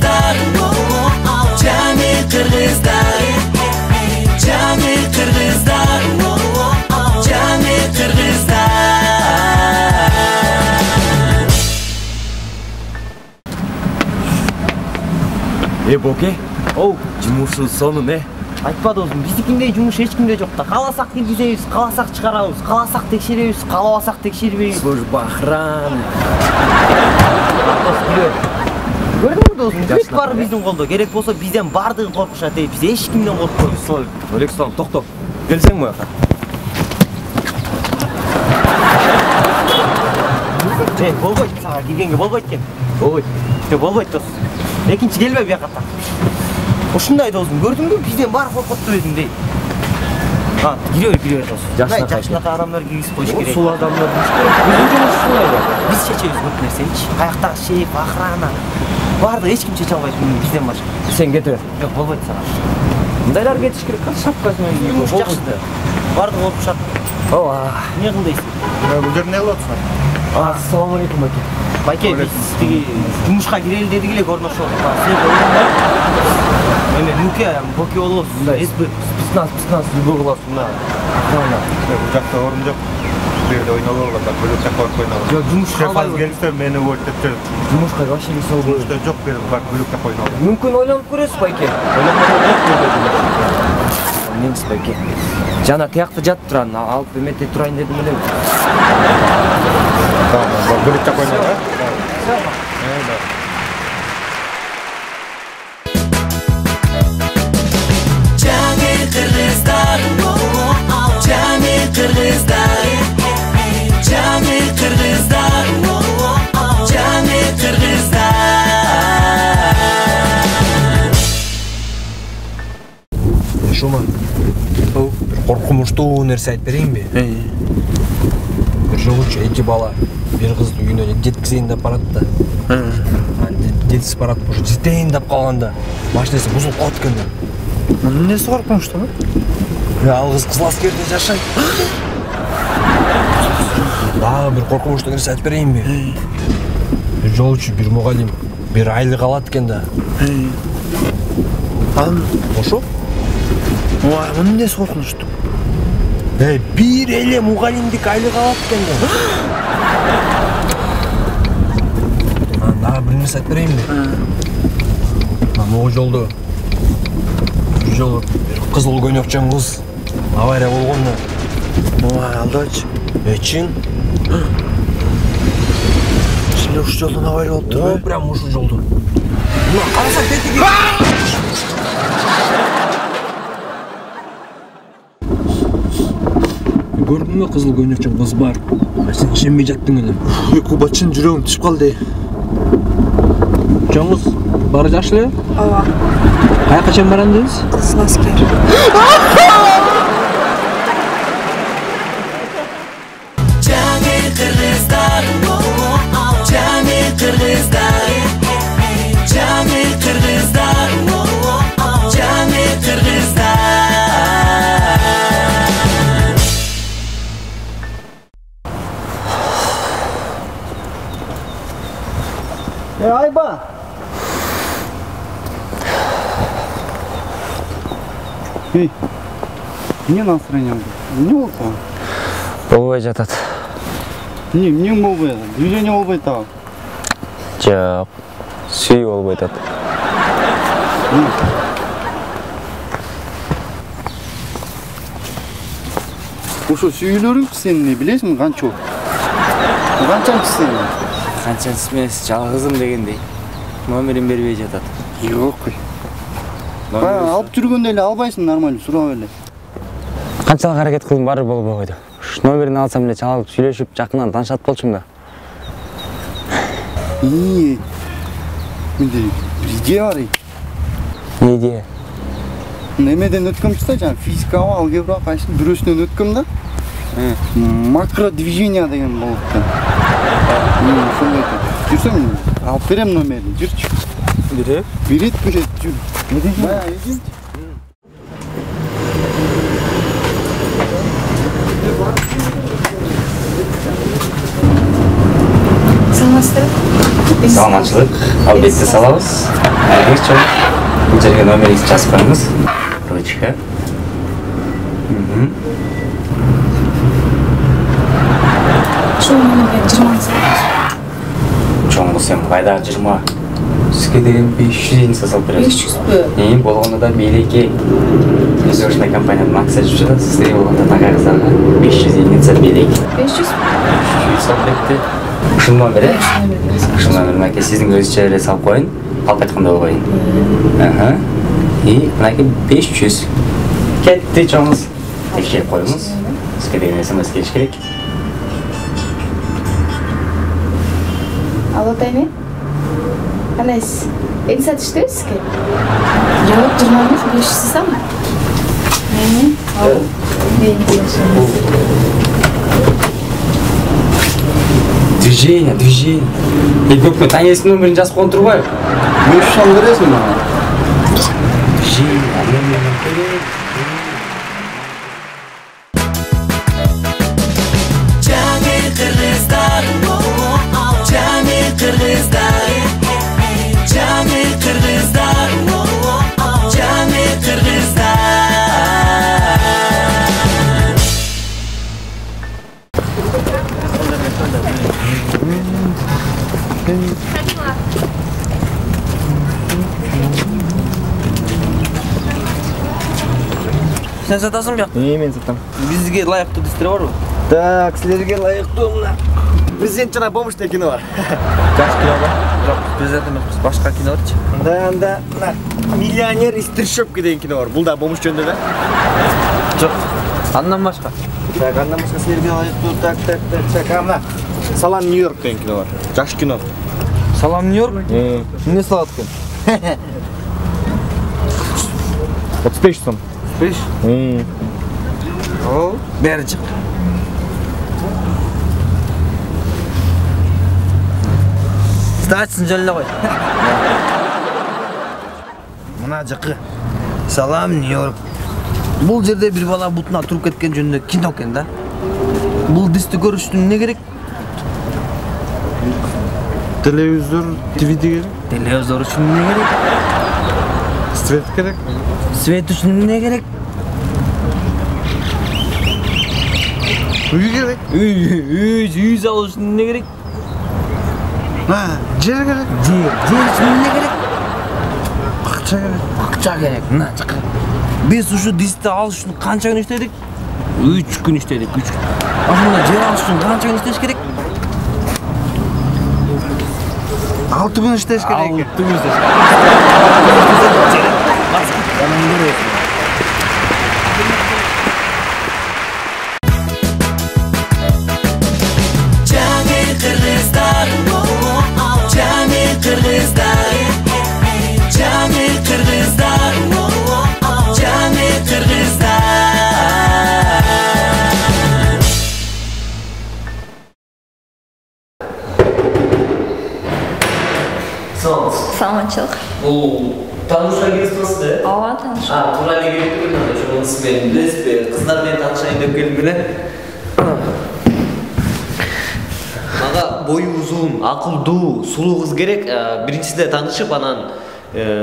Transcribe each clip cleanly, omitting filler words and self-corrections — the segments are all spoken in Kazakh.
kırgızlar, canı kırgızlar, canı kırgızlar, canı kırgızlar. Боке, жумуштун сonu ne? Айтпа досым, биздикиндей жумуш эч кимде жок да. Кааласак киргизебиз, кааласак чыгарабыз, кааласак текшеребиз, каалабасак текшербейбиз. Служба охраны. Көрдүңбү досым, бүт баары биздин колдо. Керек болсо бизден бардыгы коркушат, биз эч кимден коркпойбуз. Александр, токто. Келсең буяка. Болбойт, сага киргенге болбойт экен. Болбойт. Болбойт дос. Экинчи келбе бияка. Ушундай досым, көрдүңбү? Бизден баары коркупту дедим дей. Кире досым. Жашынака адамдар киргизип коюш керек. Сул адамдар киргизип керек. Биздин жумуш ушундай да. Биз чечебиз көп нерсеничи. Каяктагы шеф, охрана, баардыгы эч ким чече албайт бизден башка. Сен кете бер. Жок, болбойт сага. Мындайлар кетиш керек. Шапкасы менен жумуш жакшы да. Баардыгы коркушат. Ооба. Эмне кылдыйсың? Бул жерде эмне кылып атасың? Ассаламу алейкум байке. Байке, биз тиги жумушка кирели дедик эле көрнөшүп. Сен ойлонбой. Эме Люке, Боке болосуз. Спецназ, любой кыласың да. Охрана. Бул жакта орун жок. Бул жерде ойнолуп атат. Бул жакта барып ойнолуп. Жок, жумушка Шефаз келсе мени өртөп жүрөт. Жумушка вообще не сау. Жумушта жок бир бар, бүлүккө ойнолуп. Мүмкүн ойлонуп көрөсүз байке. Немис байке. Жана тиякта жатып туран, алып эметте турайын дедим эле. Tamam, бүлүккө ойнолуп. Canı kırgızlar, canı kırgızlar, canı kırgızlar, canı kırgızlar. Шуман. Бир коркунучтуу нерсе айтып берейинби? Бир жолучу эки бала бир кызды үйүнө жеткизейин деп барат да. Жетип барат, ушу жетейин деп калганда машинасы бузулуп калат экен да. Эмнеси коркунучтуу? Ал кыз Кызыл Аскерде жашайт. Дагы бир коркунучтуу нерсе айтып берейинби? Бир жолучу, бир мугалим, бир айлык алат экен да. Ошо? Ой, эмнеси коркунучтуу? Бир эле мугалимдик айлык алат экен да. Дагы бир нерсе айтып берейинби? Могу жолдо бир жолу бир кызыл көнөкчөн кыз авария болгон да. Ой, алдачы. Чын? Силе ушул жолдон авария болуптурбу? Прям ушул жолдон. Мына карасаң тетиги. Көрдүңбү, кызыл көнөкчөн кыз бар. Сен ишенбей жаттың эле. Куба чын жүрөгүм түшүп калды. Чоң кыз баары жакшы эле? Ооба. Каяка чейин барам дейсиз? Кызыл Аскер. Canı kırgızlar, canı kırgızlar, canı kırgızlar, canı kırgızlar. Айба. Эй, эмне настроениең? Эмне болду? Болбой жатат. Эмне болбой? Движение болбой атабы? Жок. Сүй болбой атат. Ошо сүйүлөрүң сен билесиңби канча? Канчанчы сен? Канчанчы эмес, жалгызым дегендей. Номерин бербей жатат. Жок. Алып жүргөндө эле албайсың, нормально сурап эле. Канчалык аракет кылдым, баары болбой койду. Номерин алсам эле чалып, сүйлөшүп, жакындан таанышат болчумун да. Менде бир идея бар. Не идея? Немеден өткөм чыкса, жана физикага, алгебра кайсы бирөөсүнөн өткөм да. Макродвижение деген болуп экен. Ошондой экен. Жүрсөң, алып берем номерин, жүрчү. Берет? Берет, жүр. Саламатсызбы? Саламатчылык. Албетте салабыз. Айрыңыз чоң. Бул жерге номеріңізді жазып коюңуз. Ручка. Чоң сен пайда 20. Сізге деген 500 салып беремін. 500 бі? Болгондо да мейлеке өзгөрүшүнө компаниядан акция жүрүп жатат. Сиздерге болгондо тага кыздарга 500 единица мейлеке. 500 салып берди. Ушул номер, ушул номер аке сиздин өзүнчө эле салып коюн. Алып айткандай болбойн. И мынакей 500. Кетти чоңуз. Текшерип коюңуз. Сизге деген смс келиш керек. Алло, Тайми? Кандайсыз? Эң сатыштыбыз сизге? Жок, 20 500 сызамы? Ал. Движение. Көпкө Танестин номерин жазып коюп турбайбы? 500 сом бересиң мага? Sen сатасың бияк? Мен сатам. Бизге лайыктуу дистер барбы? Так, силерге лайыктуу мына президент жана помощь деген кино бар. Жакшы кино бар. Жок, президент эмес, башка кино барчы. Анда мына миллионер из трущобки деген кино бар. Бул да помощь жөнүндө да. Жок. Андан башка. Так, андан башка силерге лайыктуу так, мына Салам Нью-Йорк деген кино бар. Жакшы кино. Салам Нью-Йорк? Эмне салат экен? 35 сом. 5. О, бери чык. Статсын жолла кой. Мына жакы. Салам Нью-Йорк. Бул жерде бир бала бутуна туруп кеткен жөнүндө кино экен да. Бул дисти көрүштүн эмне керек? Телевизор, ТВ керек. Телевизор үчүн эмне керек? Свет керек. Свет үчүн эмне керек? Үй керек. Үй салуу үчүн эмне керек? Жер керек. Жер үчүн эмне керек? Акча керек. Акча керек. Мына жака. Биз ушу дисти алыш үчүн канча күн иштедик? 3 күн иштедик, 3 күн. Ошондо жер алыш үчүн канча күн иштеш керек? 6 күн иштеш керек. 6 күн иштеш керек. Саламатчылык. Бул таанышка келиптсиз да? Ооба, тааныш. Туура эле келип турган ошонун менен билесизби? Кыздар менен таанышайын деп келдим эле. Мага бою узун, акылдуу, сулуу кыз керек. Биринчисинде таанышып, анан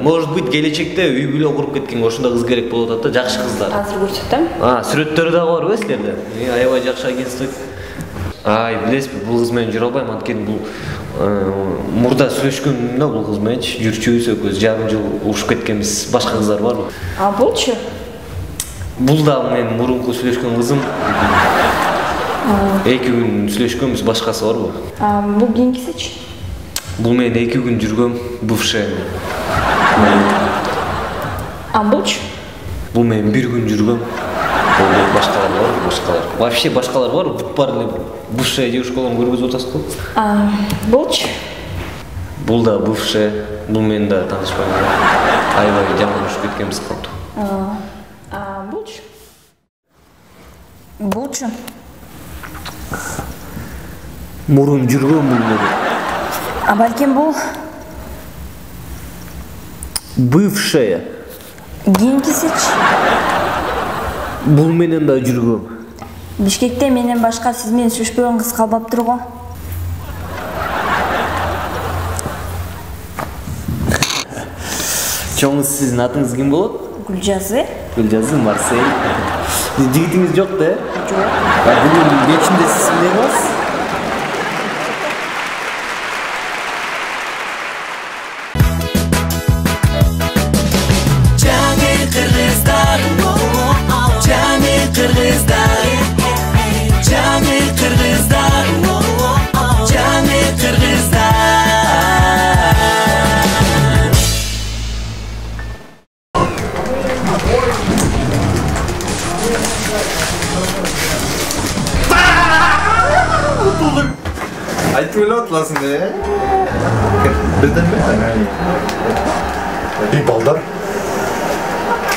может быть келечекте үй бүлө куруп кеткенге ошондой кыз керек болуп атат да, жакшы кыздар. Азыр көрсөтөм. Сүрөттөрү дагы барбы силерде? Аябай жакшы агентство. Ай, билесизби, бул кыз менен жүрө албайм, анткени бул мурда сүйлөшкөм да бул кыз менен жүрчүбүз экөөбүз жарым жыл урушуп кеткенбиз. Башка кыздар барбы? Булчу? Бул да менин мурунку сүйлөшкөн кызым. 2 күн сүйлөшкөнбүз, башкасы барбы? Бул кийинкисичи? Бул менен 2 күн жүргөм, бывшая. Булчу? Бул менен 1 күн жүргөм. Башкалар барбы? Башкалар. Вообще башкалар барбы? Бүт бар эле бывшая девушкаларын көргөзүп атасыз го? Булчу? Бул да бывшая. Бул менен да таанышпайм. Аябай жаман урушуп кеткенбиз калыптуу. Булчу? Булчу? Мурун жүргөм бул менен. Балким бул? Бывшая. Кийинкисичи? Бул менен да жүргөм. Бишкекте менен башка сиз менен сүйлөшпөгөн кыз калбаптыр го? Çoğunuz sizin atınız kim bolot? Гүлжазы. Gülcazı Marseille. Jigitiniz yok da. Жоқ. Ya bunun geçimde siz ne var? Cani Kırgızlar, Cani Kırgızlar, Cani Kırgızlar, Cani Kırgızlar. Айтып эле атыласың да. Бирден бе? Балдар.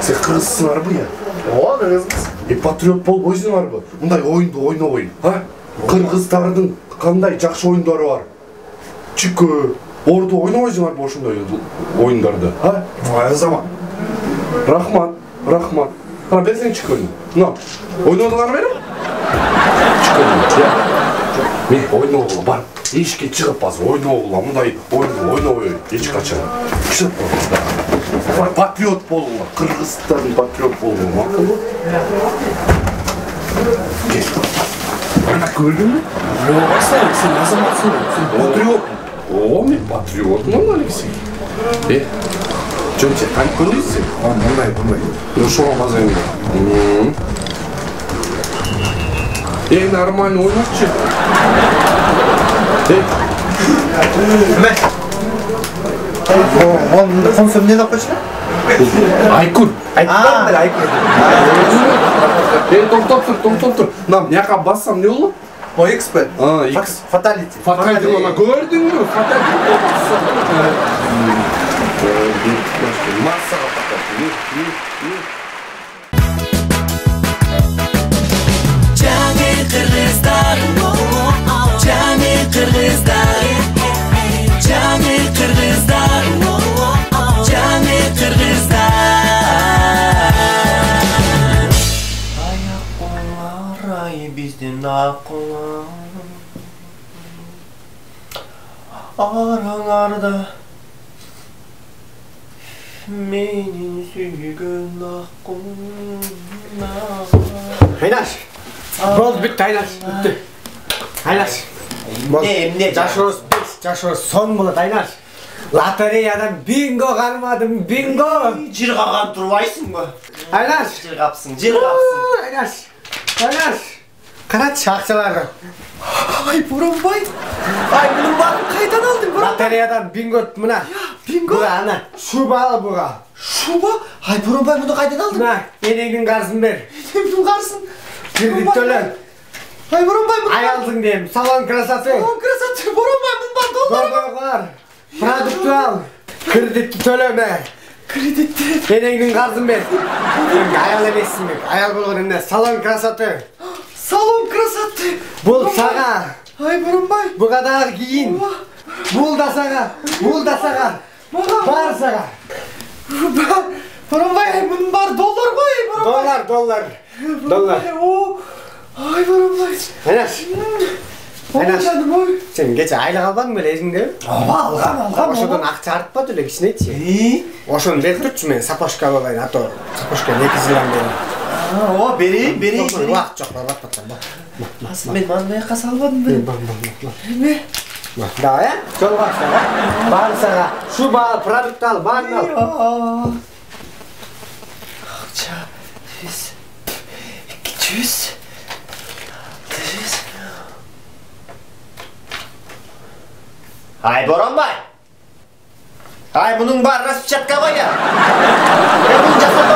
Сен кыргызсыңарбы я? Ооба, кыргызбыз. Патриот болбойсуңарбы? Мындай оюнду ойнобойн, а? Кыргыздардын кандай жакшы оюндары бар? Чүкө, орду ойнобойсуңарбы ошондой оюндарды, а? Заман. Рахмат. Ана берсең чүкөнү. Мына, ойнодуңарбы беле? Чүкөнү, я. Мен ойногула бар. Эшикке чыгып базы ойногула, мындай оюнду ойнобой эч качан. Чыгып бар. Патриот болуңар, кыргыздардын патриот болуңар макулбу? Ана көрдүңбү? Жок, Аслан, сен азаматсың, сен патриот. Ооба, мен патриотмун, Алексей. Жөн сен танып көрдүңсүң? Мындай. Ошого маза эмне? Нормально ойнапчы. Мында консом не деп койчу? Айкүн. Айкүн. Токтоп тур. Мына мыяка бассам не болот? XP. X. Fatality. Fatality ана көрдүңбү? Fatality бассам. Массага fatality. Cani Kırgızlar, Cani Kırgızlar, Cani Kırgızlar, Cani Kırgızlar. Ayak kollar ay bizden akıllar. Aralarda menin sügün akıllar. Haynaş. Болды бүт Айнаш, бүтті. Айнаш. Эмне? Жашырыз сон болады Айнаш. Лотереядан бинго қармадым, бинго. Жырғаған тұрбайсың ба? Айнаш. Жырғапсың. Айнаш. Қаратшы ақшаларды. Ай, Боранбай. Ай, бұның барын қайдан алдың, Боранбай? Лотереядан бинго мұна. Бинго? Бұға ана, шубалы бұға. Шуба? Ай, Боранбай, бұны қайдан алдың? Мұна, енеңнің қарсын бер. Енеңнің қарсын? Кредит төлен. Ай, Боранбай, бұны... Аялдың дейм, салон красоты. Салон красоты, Боранбай, бұның бар доллар. Доллар. Продукты ал. Кредитті төлеме. Кредитті. Енеңнің қарсын бер. Аял емессің бек. Аял болғыр енді. Салон красоты. Салон красоты. Бұл саға. Ай, Боранбай. Бұғадағы кейін. Бұл да саға. Бар саға. Боранбай, бұның бар доллар ғой, Боранбай. Доллар. Ай, Боранбай. Айнаш. Сен кеше айлық албадың бе есіңде? Алғам. Ошодан ақша артпады эле кичине айтчы. Ошону берип турчу мен сапошка болайын, а то сапошка 2 жылдан бери. О, берейин. Уақыт жоқ, барбатпаттан ба. Мен маны бияққа салбадым бе? Эме? Давай, жолға ашта, бар саға. Шуба ал, продукт ал, барын ал. Ақша, 200. Ай, Боранбай! Ай, бұның бар распечатка ғой я! Бұның жасап